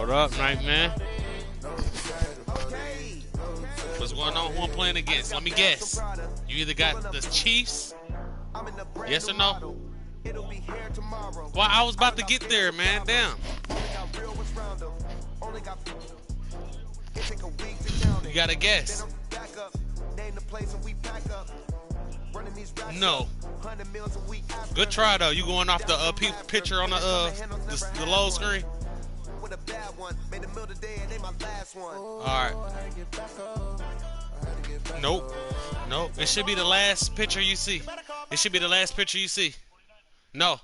What up, Nightman? What's going on? Who I'm playing against? Let me guess. You either got the Chiefs? Yes or no? Well, I was about to get there, man. Damn. You got to guess. No. Good try, though. You going off the picture on the low screen? Alright. Nope. Nope. It should be the last picture you see. It should be the last picture you see. No.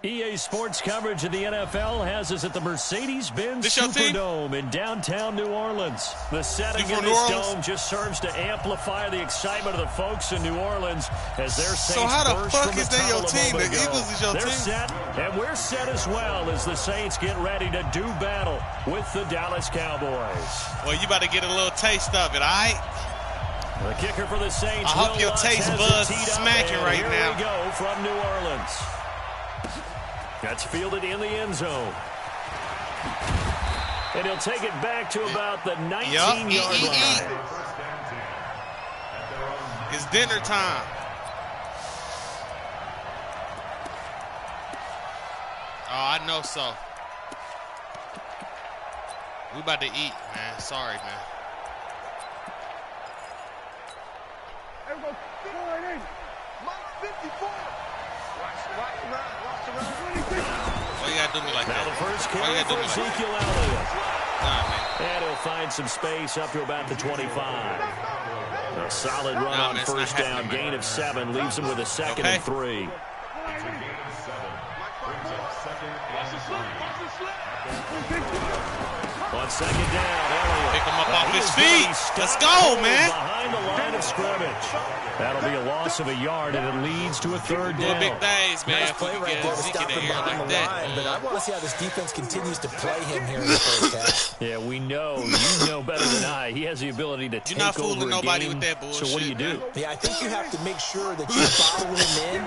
EA Sports coverage of the NFL has us at the Mercedes-Benz Superdome in downtown New Orleans. The setting in this dome just serves to amplify the excitement of the folks in New Orleans as their Saints so how the burst fuck from is the that your team? The ago. Eagles is your They're team? set, and we're set as well as the Saints get ready to do battle with the Dallas Cowboys. Well, you about to get a little taste of it, all right? The kicker for the Saints. I hope your taste buds smacking right now. Here we go from New Orleans. That's fielded in the end zone. And he'll take it back to about the 19-yard line. It's dinner time. Oh, I know so. We about to eat, man. Sorry, man. Why you gotta do me like now that? The first carry for Ezekiel Elliott. Nah, and he'll find some space up to about the 25. A solid run on first down. Gain of 7 leaves him with a second and 3. On second down, Elliott. Pick him up off his feet. Let's go, man. Behind the line of scrimmage. That'll be a loss of a yard, and it leads to a third down. Big days, man. Nice play right there to stop him behind the line, but I want to see how this defense continues to play him here in the first half. Yeah, we know. You know better than I. He has the ability to take over a game. You're not fooling nobody with that bullshit. So what do you do? Yeah, I think you have to make sure that you follow him in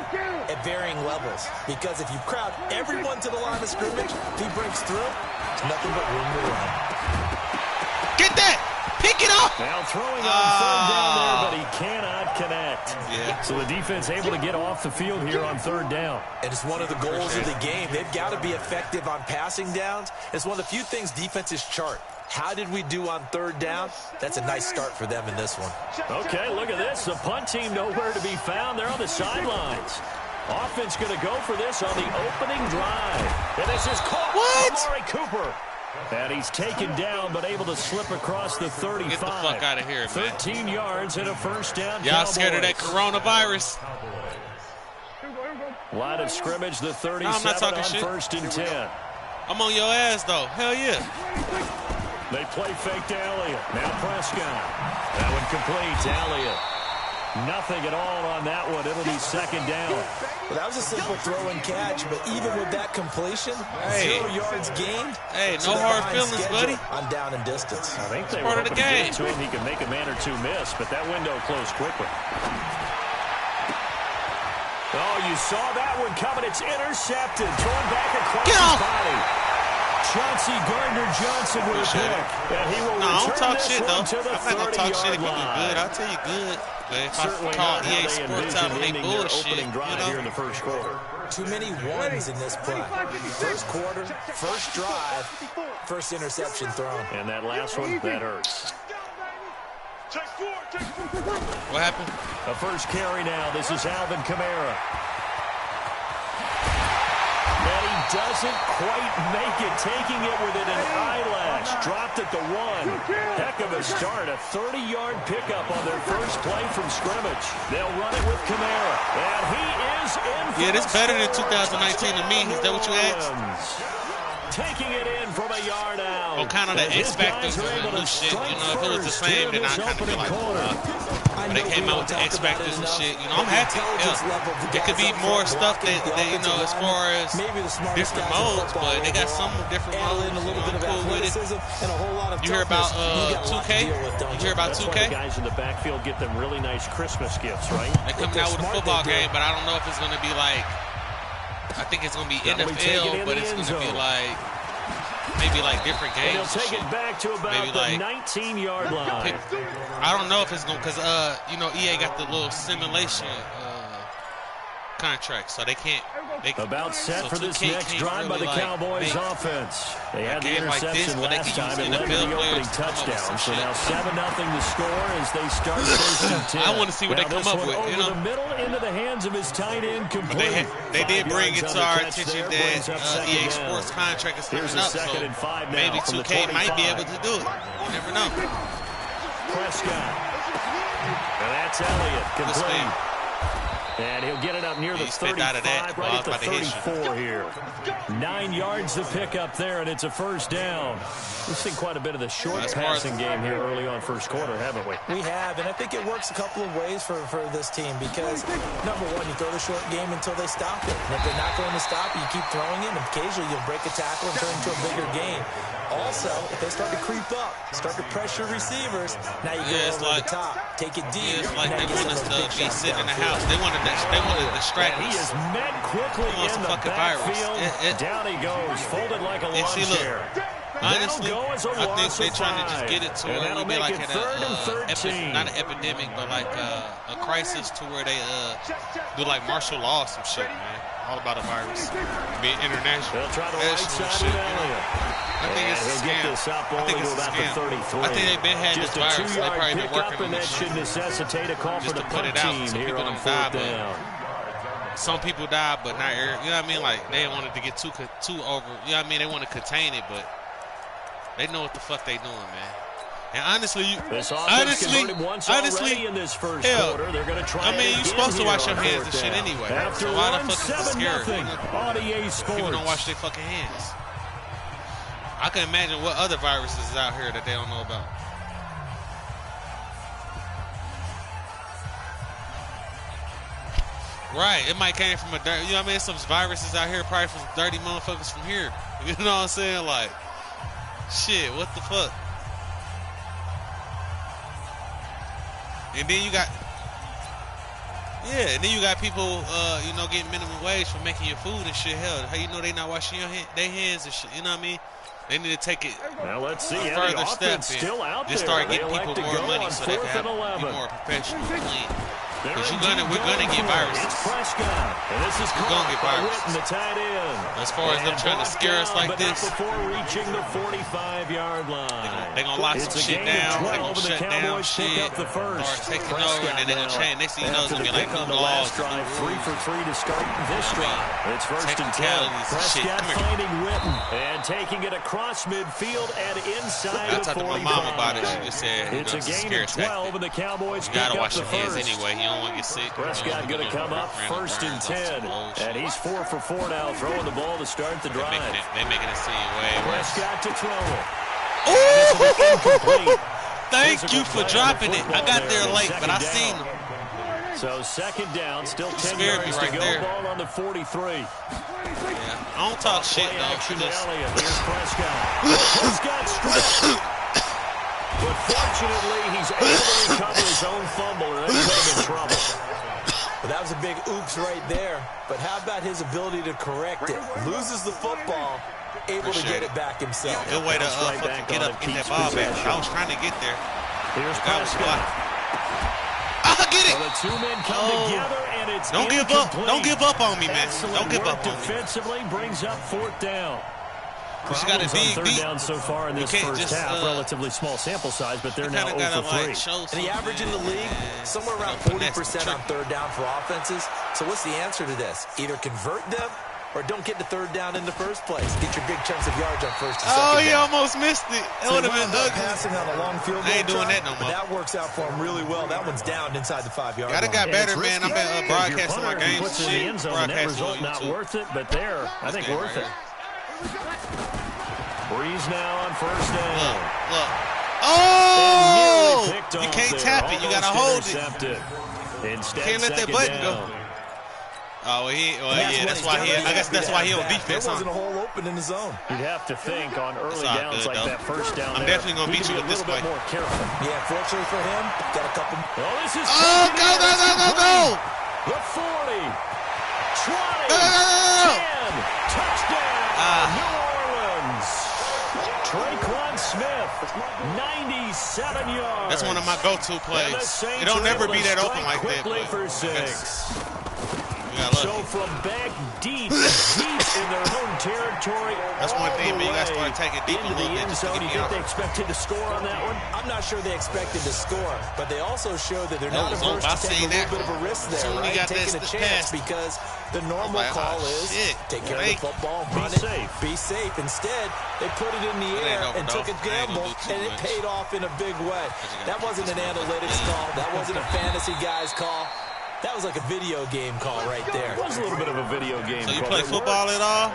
at varying levels. Because if you crowd everyone to the line of scrimmage, if he breaks through, there's nothing but room to run. Get that! Pick it up! Now throwing on third down there, but he cannot connect. Yeah. So the defense able to get off the field here on third down. And it's one of the goals of the game. They've got to be effective on passing downs. It's one of the few things defenses chart. How did we do on third down? That's a nice start for them in this one. Okay, look at this. The punt team nowhere to be found. They're on the sidelines. Offense going to go for this on the opening drive. And this is caught by Amari Cooper. And he's taken down, but able to slip across the 35. Get the fuck out of here, man. 13 yards and a first down. Y'all scared of that coronavirus? Line of scrimmage, the 37 no, I'm not talking on shit. First and 10. I'm on your ass, though. Hell yeah. They play fake to Elliott. Now Prescott. That one complete to Elliott. Nothing at all on that one. It'll be second down. Well, that was a simple throw and catch, but even with that completion, 0 yards gained. Hey, no hard feelings, buddy. On down and distance. I think they were hoping to get to him. He could make a man or two miss, but that window closed quickly. Oh, you saw that one coming. It's intercepted. Thrown back across his body. Chauncey Gardner-Johnson with a pick. And he will return this one to the 30-yard line. I'm not going to talk shit if you do good. I'll tell you good. But if I call EA Sports out on they bullshit, you know? Here in the first quarter. Too many ones in this play. First quarter, first drive, first interception thrown. And that last one, that hurts. What happened? The first carry now. This is Alvin Kamara. And he doesn't quite make it, taking it within an eyelash. Dropped at the 1. Heck of a start. A 30-yard pickup on their first play from scrimmage. They'll run it with Kamara. And he is in. Yeah, this better than 2019 to me. Is that what you asked? Taking it in from a yard out. Oh, kind of the X Factors and new shit. You know, if it was the same, then I kind of feel like, when they came out with the X Factors and shit, you know, I'm happy. Yeah. It could be more stuff that you know, as far as different modes, but they got some different modes. I'm cool with it. You hear about 2K? You hear about 2K? The guys in the backfield get them really nice Christmas gifts, right? They're coming out with a football game, but I don't know if it's going to be like, I think it's going to be NFL, but it's going to be like maybe like different games. And he'll take it back to about maybe the like 19-yard line. I don't know if it's going to, because, you know, EA got the little simulation contract, so they can't. About set for this next drive by the Cowboys offense. They had the interception last time and led to the opening touchdown. So now 7-0 to score as they start first and 10. I want to see what they come up with. Over you know, the middle into the hands of his tight end complete. They did bring it to our attention that EA Sports contract is coming up, so maybe 2K might be able to do it. You never know. Prescott. And that's Elliott complete. And he'll get it up near the 35, right at the 34 here. 9 yards to pick up there, and it's a first down. We've seen quite a bit of the short passing game here early on first quarter, haven't we? We have, and I think it works a couple of ways for this team because, number one, you throw the short game until they stop it. And if they're not going to stop it, you keep throwing it, and occasionally you'll break a tackle and turn into a bigger game. Also, if they start to creep up, start to pressure receivers, now you go over the top, take it deep. It's like they want us to be sitting in the house. They want to distract us. He is met quickly in the backfield. Down he goes, folded like a lawn chair. Honestly, I think they're trying to just get it to where we be like at not an epidemic, but like a crisis to where they do like martial law or some shit, man. All about a virus. Being international. They'll try the right side of Elliott. I think it's a scam. I think it's a scam. I think they've been had this virus. They probably been working on this shit. Should necessitate a call for the punt team here on fourth down. Some people die, but not every. You know what I mean? Like they wanted to get too over. You know what I mean? They want to contain it, but they know what the fuck they doing, man. And honestly, in this first quarter, they're going to try. I mean, you're supposed to wash your hands and shit anyway. So why the fuck is it scary? People don't wash their fucking hands. I can imagine what other viruses is out here that they don't know about. Right, it might came from a dirty, you know what I mean? Some viruses out here probably from dirty motherfuckers from here. You know what I'm saying? Like, shit, what the fuck? And then you got, and then you got people, you know, getting minimum wage for making your food and shit. Hell, how you know they not washing their hands and shit? You know what I mean? They need to take it a further step and just start getting people more money so they can be more professional and clean. Because we're gonna get viruses. We're gonna get viruses. As far as them trying to scare us like this, they're gonna lock some shit down. They're gonna shut down shit, start taking over, and then they're gonna change. Next thing you know, it's gonna be like new laws. 3 for 3 to start this drive. It's first and 10. Prescott finding Witten and taking it across midfield and inside the 45. I talked to my mom about it. She just said it's a game of 12, and the Cowboys you gotta wash your hands anyway. You don't want to get sick. Prescott going to come up first and 10, and he's 4 for 4 now, throwing the ball to start the drive. They're making it seem way worse. Prescott to throw it. Ooh! Thank you for dropping it. I got there late, but I seen him. So second down, still 10 yards to go. Ball on the 43. Yeah, I don't talk shit though. Here's Prescott. Prescott straight. But fortunately, he's able to recover his own fumble, and then put him in trouble. But that was a big oops right there. But how about his ability to correct it? Loses the football, able to get it back himself. Good way to fucking get up, get that ball back. I was trying to get there. Here's Prescott. I get it. Well, the two men come together, and it's Don't give up. Don't give up on me, man. Don't give up on me. Defensively brings up fourth down. But you got to dig deep. Down so far in this first half, relatively small sample size, but they're now 0 for 3. And the average in the league, somewhere around 40% on third down for offenses. So what's the answer to this? Either convert them or don't get the third down in the first place. Get your big chunks of yards on first and second down. Oh, he almost missed it. It would have been ugly. Passing on a long field goal. I ain't doing that no more. That works out for him really well. That one's down inside the 5-yard line. I got better, man. I've been broadcasting my games. Shit, broadcasting on not worth it, but there, I think worth it. Breeze now on first down. Look. Oh! You can't tap it. You got to hold it. Instead, can't let that button go. Oh, that's why he. I guess that's why he on defense. There wasn't a hole open in the zone. You'd have to think on early downs like that first down. I'm definitely gonna beat you with this play. More careful. Yeah, fortunately for him, got a couple. Oh, this is. Go! The 40, 20, 10, touchdown, New Orleans. Smith, 97 yards. That's one of my go-to plays. It don't never be that open like that. Quickly for 6. So from back deep in their home territory. That's one thing, but you got to start taking deep a little bit. Do you think they expected to score on that one? I'm not sure they expected to score, but they also show that they're not averse to take a little bit of a risk there, right? Taking a chance because the normal call is take care of the football, run it, be safe. Instead, they put it in the air and took a gamble, and it paid off in a big way. That wasn't an analytics call. That wasn't a fantasy guy's call. That was like a video game call right there. It was a little bit of a video game call. So you play football at all?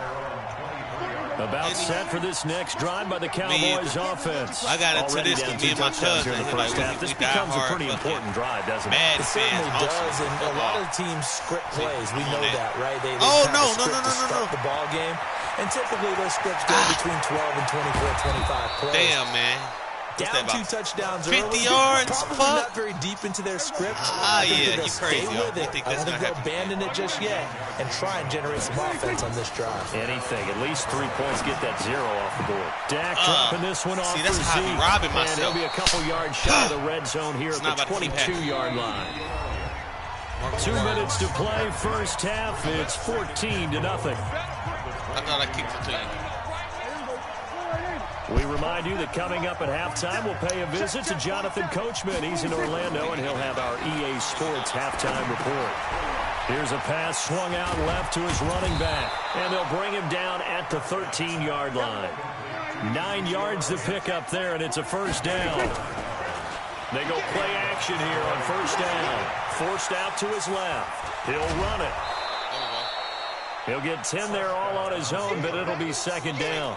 About set for this next drive by the Cowboys offense. I got into this with me and my cousin. This becomes a pretty important drive, doesn't it? It certainly does, and a lot of teams script plays. We know that, right? They no. Start the ball game, and typically those scripts go between 12 and 24, 25 plays. Damn, man. Down 2 touchdowns 50 early. yards? Probably not very deep into their script. Yeah, you crazy. I don't think they'll abandon it just yet and try and generate some offense on this drive. Anything. At least 3 points. Get that 0 off the board. Dak dropping this one off. See, that's how I'm robbing myself. And he'll be a couple yards shy of the red zone here at the 22-yard line. 2 minutes to play. First half. It's 14-0. I thought I kicked it to you. We remind you that coming up at halftime, we'll pay a visit to Jonathan Coachman. He's in Orlando, and he'll have our EA Sports halftime report. Here's a pass swung out left to his running back, and they'll bring him down at the 13-yard line. 9 yards to pick up there, and it's a first down. They go play action here on first down. Forced out to his left. He'll run it. He'll get 10 there all on his own, but it'll be second down.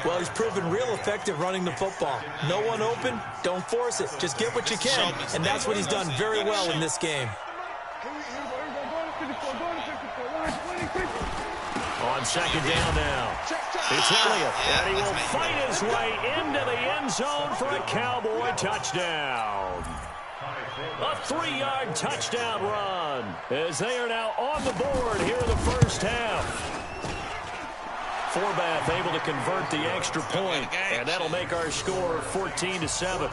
Well, he's proven real effective running the football. No one open, don't force it. Just get what you can, and that's what he's done very well in this game. On second down now. It's Elliott, and he will fight his way into the end zone for a Cowboy touchdown. A 3-yard touchdown run as they are now on the board here in the first half. Forbath able to convert the extra point, and that'll make our score 14-7.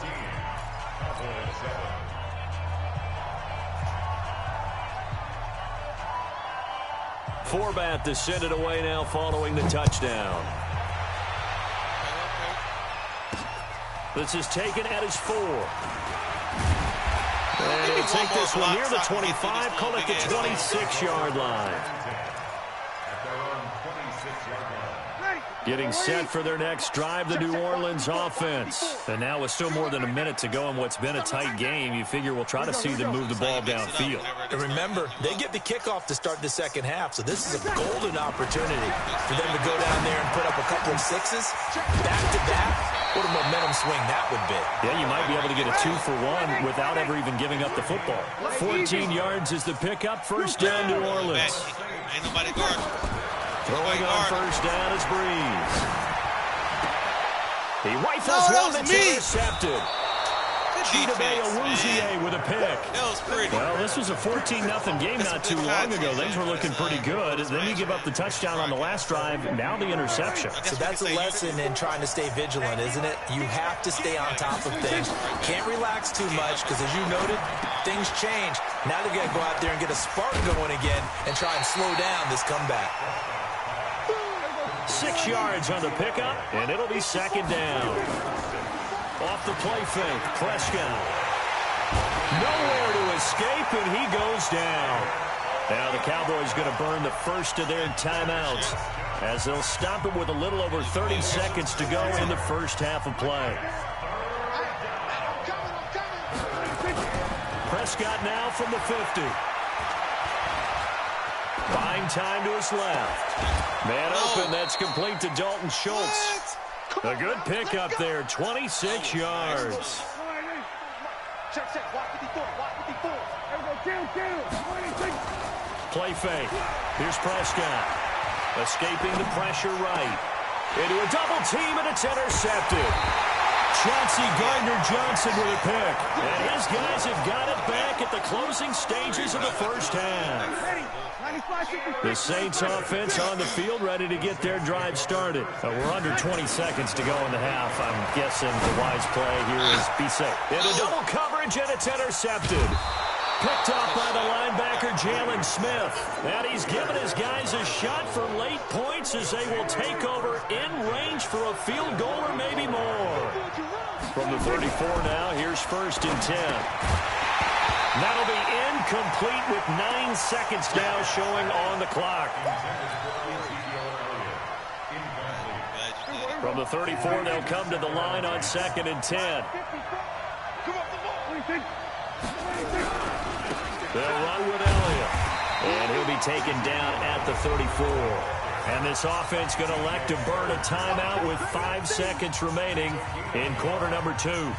Forbath to send it away now following the touchdown. This is taken at his 4. And he'll take this one near the 25, call it the 26-yard line. Getting set for their next drive, the New Orleans offense. And now with still more than a minute to go in what's been a tight game, you figure we'll try to see them move the ball downfield. And remember, they get the kickoff to start the second half, so this is a golden opportunity for them to go down there and put up a couple of 6s back-to-back. What a momentum swing that would be. Yeah, you might be able to get a 2-for-1 without ever even giving up the football. 14 yards is the pickup. First down, New Orleans. Ain't nobody guard. Throwing on first down is Breeze. He rifles one that's intercepted. Chidobe with a pick. That was pretty. Well, this was a 14-0 game not too long ago. Things were looking pretty good. Then you give up the touchdown on the last drive. Now the interception. So that's a lesson in trying to stay vigilant, isn't it? You have to stay on top of things. Can't relax too much because, as you noted, things change. Now they've got to go out there and get a spark going again and try and slow down this comeback. 6 yards on the pickup, and it'll be second down. Off the play fake, Prescott. Nowhere to escape, and he goes down. Now the Cowboys going to burn the first of their timeouts as they'll stop it with a little over 30 seconds to go in the first half of play. Prescott now from the 50. Buying time to his left. Man open, that's complete to Dalton Schultz. A good pickup there, 26 yards. Play fake. Here's Prescott. Escaping the pressure right. Into a double team, and it's intercepted. Chauncey Gardner-Johnson with a pick. And his guys have got it back at the closing stages of the first half. The Saints offense on the field, ready to get their drive started. We're under 20 seconds to go in the half. I'm guessing the wise play here is be safe. Into double coverage, and it's intercepted. Picked off by the linebacker, Jalen Smith. And he's given his guys a shot for late points as they will take over in range for a field goal or maybe more. From the 34 now, here's 1st and 10. That'll be incomplete with 9 seconds now showing on the clock. From the 34, they'll come to the line on 2nd and 10. They'll run with Elliott. And he'll be taken down at the 34. And this offense going to elect to burn a timeout with 5 seconds remaining in quarter number 2.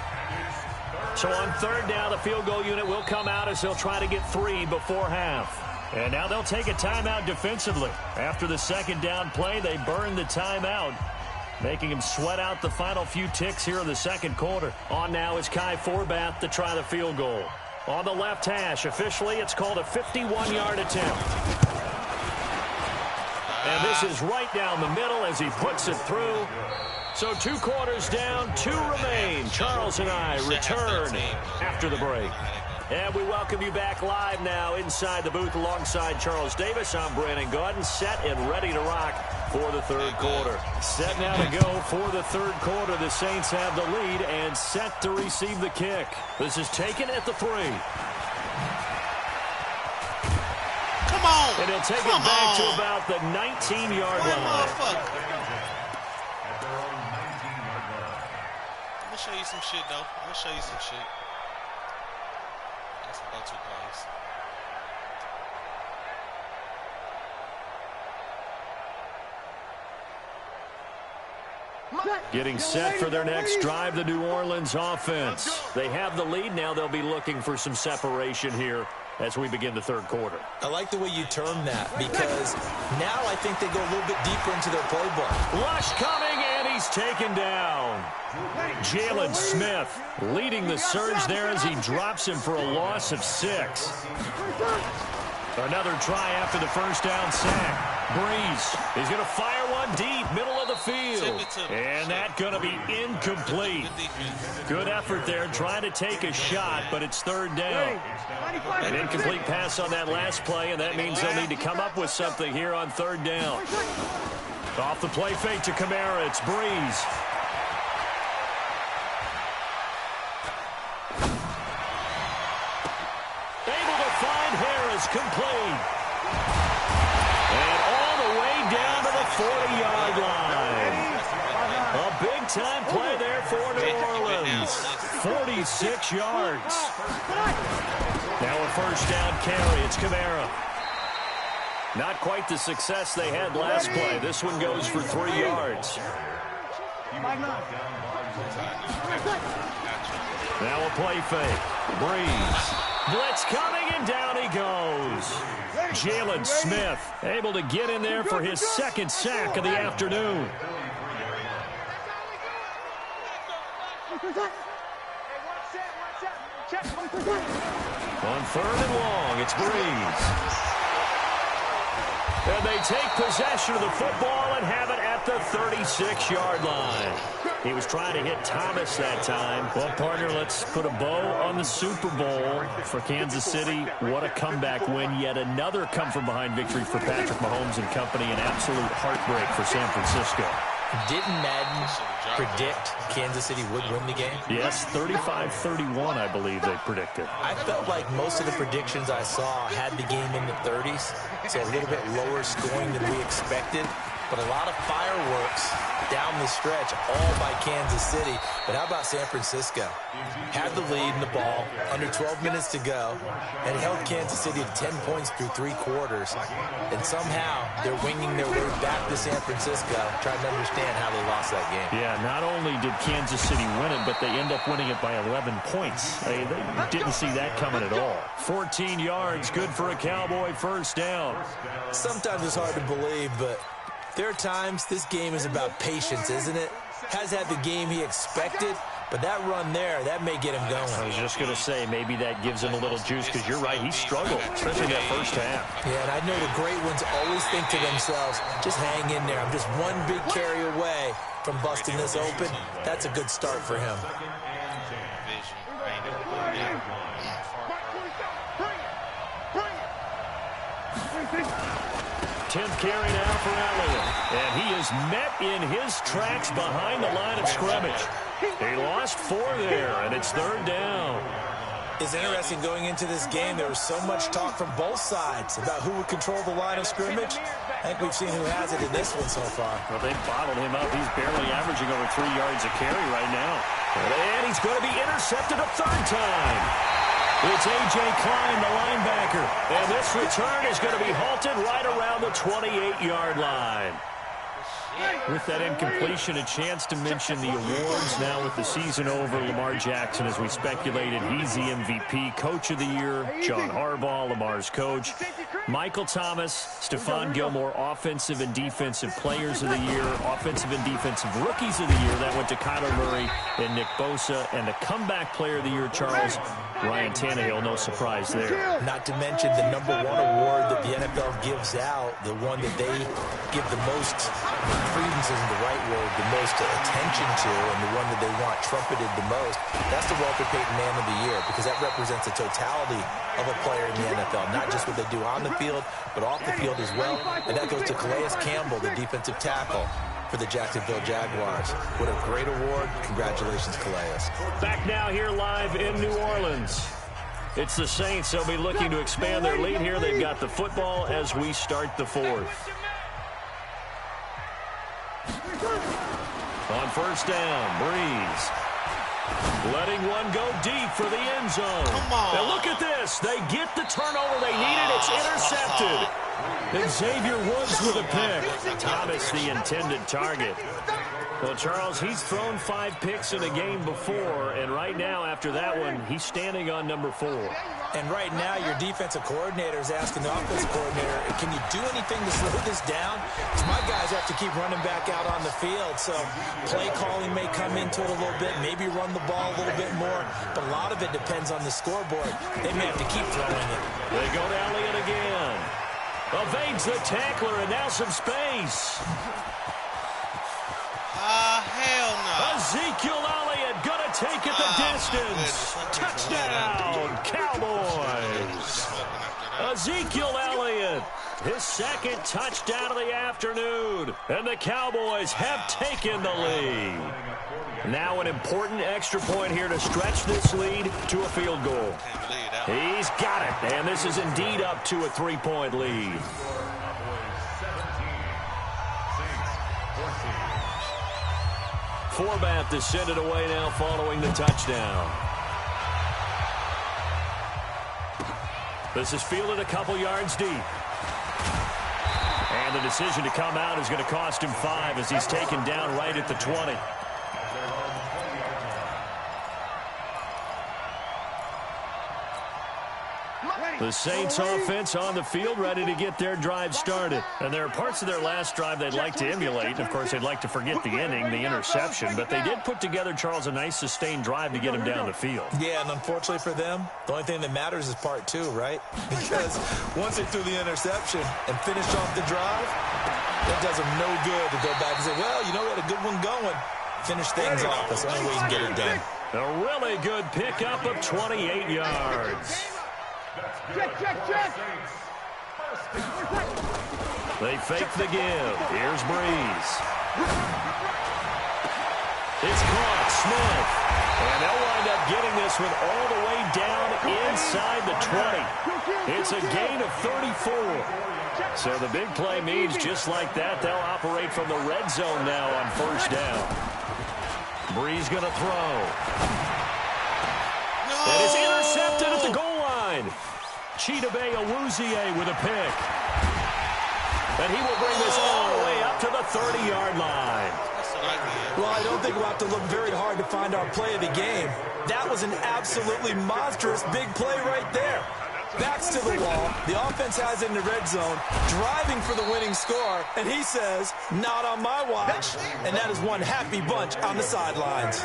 So on 3rd down, the field goal unit will come out as they'll try to get 3 before half. And now they'll take a timeout defensively. After the 2nd down play, they burn the timeout, making him sweat out the final few ticks here in the 2nd quarter. On now is Kai Forbath to try the field goal. On the left hash, officially, it's called a 51-yard attempt. And this is right down the middle as he puts it through. So 2 quarters down, 2 remain. Charles and I return after the break. And we welcome you back live now inside the booth alongside Charles Davis. I'm Brandon Gaudin, set and ready to rock for the 3rd quarter. Set now to go for the 3rd quarter. The Saints have the lead and set to receive the kick. This is taken at the 3. Come on. And he'll take it back to about the 19-yard line. I'm going to show you some shit, though. I'm going to show you some shit. That's about 2 plays. Getting set for their next drive, the New Orleans offense. They have the lead. Now they'll be looking for some separation here as we begin the 3rd quarter. I like the way you term that because now I think they go a little bit deeper into their playbook. Rush coming, and he's taken down. Jalen Smith leading the surge there as he drops him for a loss of 6. Another try after the 1st down sack. Breeze is going to fire one deep, middle of the field. And that's going to be incomplete. Good effort there trying to take a shot, but it's 3rd down. An incomplete pass on that last play, and that means they'll need to come up with something here on 3rd down. Off the play fake to Kamara, it's Breeze. Able to find Harris, complete. And all the way down to the 40-yard line. A big-time play there for New Orleans. 46 yards. Now a 1st down carry. It's Kamara. Not quite the success they had last play. This one goes for 3 yards. Now a play fake. Breeze. Blitz coming, and down he goes. Jalen Smith able to get in there for his 2nd sack of the afternoon. On 3rd and long, it's Breeze. And they take possession of the football and have it at the 36-yard line. He was trying to hit Thomas that time. Well, partner, let's put a bow on the Super Bowl for Kansas City. What a comeback win. Yet another come-from-behind victory for Patrick Mahomes and company. An absolute heartbreak for San Francisco. Didn't Madden predict Kansas City would win the game? Yes, 35-31, I believe they predicted. I felt like most of the predictions I saw had the game in the 30s, so a little bit lower scoring than we expected. But a lot of fireworks down the stretch, all by Kansas City. But how about San Francisco? Had the lead in the ball, under 12 minutes to go, and held Kansas City to 10 points through 3 quarters. And somehow they're winging their way back to San Francisco, trying to understand how they lost that game. Yeah, not only did Kansas City win it, but they end up winning it by 11 points. They didn't see that coming at all. 14 yards, good for a Cowboy 1st down. Sometimes it's hard to believe, but there are times this game is about patience, isn't it? Has had the game he expected, But that run there, that may get him going. I was just going to say, maybe that gives him a little juice, because you're right, he struggled, especially that first half. Yeah, and I know the great ones always think to themselves, just hang in there. I'm just one big carry away from busting this open. That's a good start for him. 10th carry now for Elliott. And he is met in his tracks behind the line of scrimmage. He lost 4 there, and it's 3rd down. It's interesting going into this game. There was so much talk from both sides about who would control the line of scrimmage. I think we've seen who has it in this one so far. Well, they bottled him up. He's barely averaging over 3 yards a carry right now. And he's going to be intercepted a 3rd time. It's A.J. Klein, the linebacker. And this return is going to be halted right around the 28-yard line. With that incompletion, a chance to mention the awards now with the season over. Lamar Jackson, as we speculated, he's the MVP. Coach of the Year, John Harbaugh, Lamar's coach. Michael Thomas, Stephon Gilmore, Offensive and Defensive Players of the Year. Offensive and Defensive Rookies of the Year. That went to Kyler Murray and Nick Bosa. And the Comeback Player of the Year, Charles, Ryan Tannehill. No surprise there. Not to mention the #1 award that the NFL gives out, the one that they give the most credence isn't the right word, the most attention to, and the one that they want trumpeted the most. That's the Walter Payton Man of the Year, because that represents the totality of a player in the NFL, not just what they do on the field, but off the field as well. And that goes to Calais Campbell, the defensive tackle for the Jacksonville Jaguars. What a great award. Congratulations, Calais. Back now here live in New Orleans. It's the Saints. They'll be looking to expand their lead here. They've got the football as we start the 4th. On 1st down, Breeze. Letting one go deep for the end zone. Come on. Now look at this. They get the turnover they needed. It's intercepted. And Xavier Woods with a pick. Thomas, the intended target. Well, Charles, he's thrown 5 picks in a game before, and right now, after that one, he's standing on #4. And right now, your defensive coordinator is asking the offensive coordinator, can you do anything to slow this down? Because my guys have to keep running back out on the field, so play calling may come into it a little bit, maybe run the ball a little bit more, but a lot of it depends on the scoreboard. They may have to keep throwing it. They go to Elliott again. Evades the tackler, and now some space. Hell no. Ezekiel Elliott gonna take it the distance. Touchdown, Cowboys. Ezekiel Elliott, his 2nd touchdown of the afternoon. And the Cowboys have taken the lead. Now an important extra point here to stretch this lead to a field goal. He's got it, and this is indeed up to a 3-point lead. Forbath to send it away now following the touchdown. This is fielded a couple yards deep. And the decision to come out is going to cost him 5 as he's taken down right at the 20. The Saints offense on the field, ready to get their drive started. And there are parts of their last drive they'd like to emulate. And, of course, they'd like to forget the inning, the interception. But they did put together, Charles, a nice sustained drive to get him down the field. Yeah, and unfortunately for them, the only thing that matters is part 2, right? Because once they threw the interception and finished off the drive, it does them no good to go back and say, well, you know, we had a good one going. Finish things off. That's the only way you can get it done. A really good pickup of 28 yards. Check. They fake the give. Here's Breeze. It's caught. Smith. And they'll wind up getting this one all the way down inside the 20. It's a gain of 34. So the big play means just like that, they'll operate from the red zone now on 1st down. Breeze going to throw. No! And it's intercepted at the goal line. Chidobe Awuzie with a pick. And he will bring this all the way up to the 30-yard line. Well, I don't think we'll have to look very hard to find our play of the game. That was an absolutely monstrous big play right there. Backs to the wall. The offense has it in the red zone, driving for the winning score. And he says, not on my watch. And that is one happy bunch on the sidelines.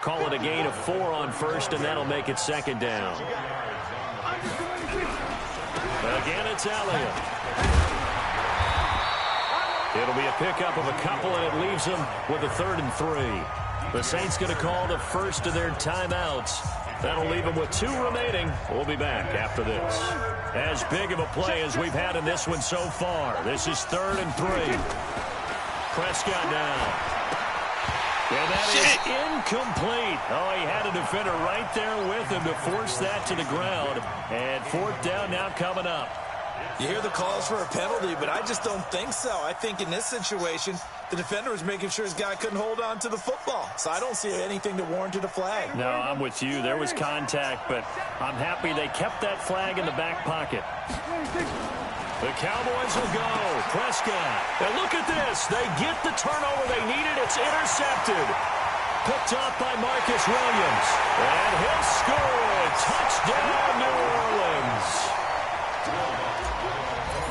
Call it a gain of 4 on first, and that'll make it second down. Again, it's Elliott. It'll be a pickup of a couple, and it leaves them with a 3rd and 3. The Saints going to call the first of their timeouts. That'll leave them with 2 remaining. We'll be back after this. As big of a play as we've had in this one so far. This is 3rd and 3. Prescott down. And that is incomplete. Oh, he had a defender right there with him to force that to the ground. And 4th down now coming up. You hear the calls for a penalty, but I just don't think so. I think in this situation, the defender was making sure his guy couldn't hold on to the football. So I don't see anything that warranted a flag. No, I'm with you. There was contact, but I'm happy they kept that flag in the back pocket. The Cowboys will go. Prescott. And look at this. They get the turnover they needed. It's intercepted. Picked up by Marcus Williams. And he'll score. Touchdown, New Orleans.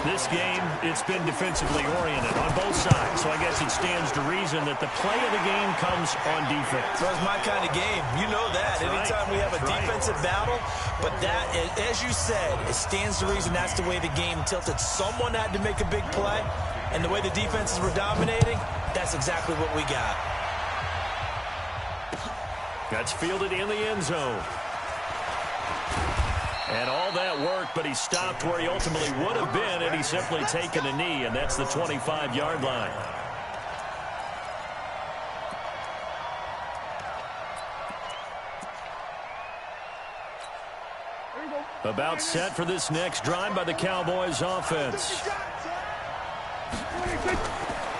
This game, it's been defensively oriented on both sides, so I guess it stands to reason that the play of the game comes on defense. So it's my kind of game. You know that. That's anytime we have a defensive battle, but that, as you said, it stands to reason that's the way the game tilted. Someone had to make a big play, and the way the defenses were dominating, that's exactly what we got. That's fielded in the end zone. And all that work, but he stopped where he ultimately would have been had he simply taken a knee, and that's the 25-yard line. About set for this next drive by the Cowboys offense.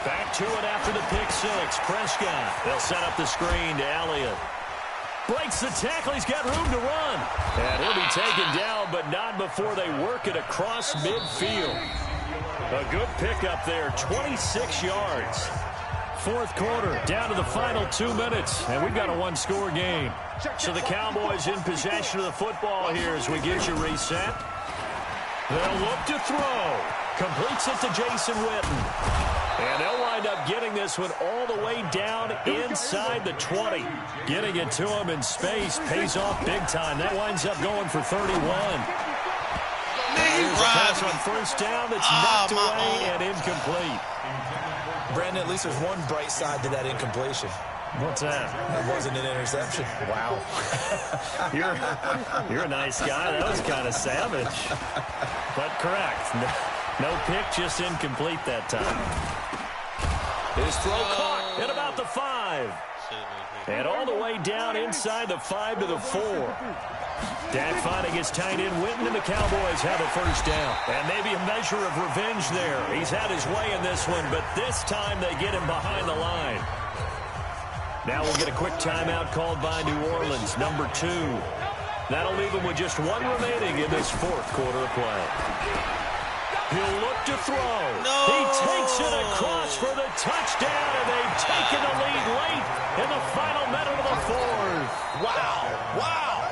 Back to it after the pick six. Prescott. They'll set up the screen to Elliott. Breaks the tackle. He's got room to run. And he'll be taken down, but not before they work it across midfield. A good pickup there, 26 yards. 4th quarter, down to the final 2 minutes, and we've got a 1-score game. So the Cowboys in possession of the football here as we get you reset. They'll look to throw. Completes it to Jason Witten. And they'll wind up getting this one all the way down inside the 20. Getting it to him in space pays off big time. That winds up going for 31. There's a pass on 1st down that's knocked away and incomplete. Brandon, at least there's one bright side to that incompletion. What's that? It wasn't an interception. Wow. You're a nice guy. That was kind of savage. But correct. No pick, just incomplete that time. His throw caught at about the 5. And all the way down inside the 5 to the 4. Dak finding his tight end Witten, and the Cowboys have a 1st down. And maybe a measure of revenge there. He's had his way in this one, but this time they get him behind the line. Now we'll get a quick timeout called by New Orleans, number 2. That'll leave him with just 1 remaining in this 4th quarter of play. He'll look to throw. No. He takes it across for the touchdown, and they've taken the lead late in the final minute of the 4th. Wow. Wow.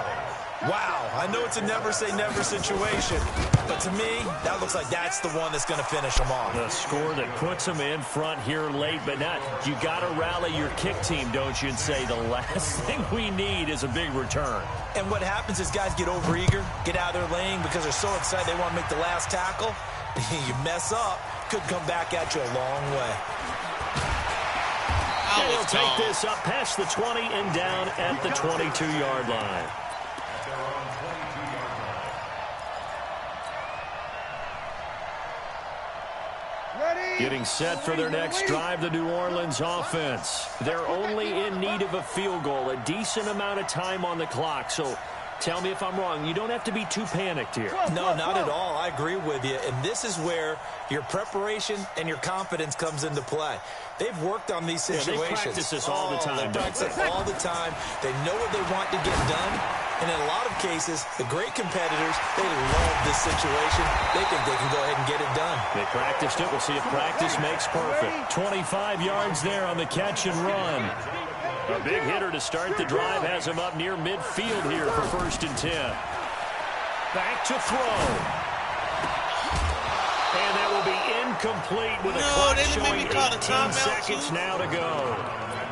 Wow. I know it's a never-say-never situation, but to me, that looks like that's the one that's going to finish them off. The score that puts them in front here late, but not. You got to rally your kick team, don't you, and say the last thing we need is a big return. And what happens is guys get overeager, get out of their lane because they're so excited they want to make the last tackle. You mess up, could come back at you a long way. They'll take this up past the 20 and down at the 22-yard line. Getting set for their next drive, the New Orleans offense. They're only in need of a field goal, a decent amount of time on the clock. So tell me if I'm wrong. You don't have to be too panicked here. No, not at all. I agree with you. And this is where your preparation and your confidence comes into play. They've worked on these situations. They practice this all the time. They practice it all the time. They know what they want to get done. And in a lot of cases, the great competitors, they love this situation. They think they can go ahead and get it done. They practiced it. We'll see if practice makes perfect. 25 yards there on the catch and run. A big hitter to start the drive has him up near midfield here for 1st and 10. Back to throw. And that will be incomplete with a clock showing 18 seconds now to go.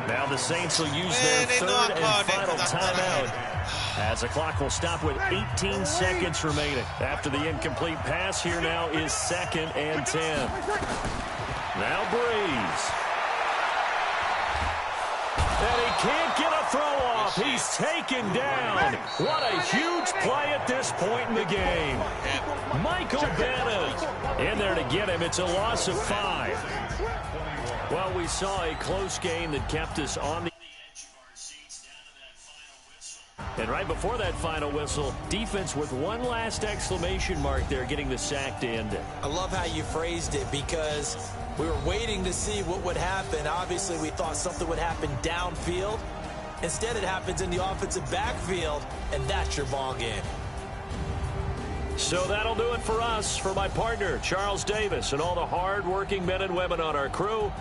Now the Saints will use their third and final timeout, as the clock will stop with 18 seconds remaining. After the incomplete pass, here now is 2nd and 10. Now Breeze. And he can't get a throw off. He's taken down. What a huge play at this point in the game. Michael Bennett in there to get him. It's a loss of 5. Well, we saw a close game that kept us on the edge of our seats down to that final whistle. And right before that final whistle, defense with one last exclamation mark there, getting the sack to end it. I love how you phrased it, because we were waiting to see what would happen. Obviously, we thought something would happen downfield. Instead, it happens in the offensive backfield, and that's your ball game. So that'll do it for us. For my partner, Charles Davis, and all the hard-working men and women on our crew,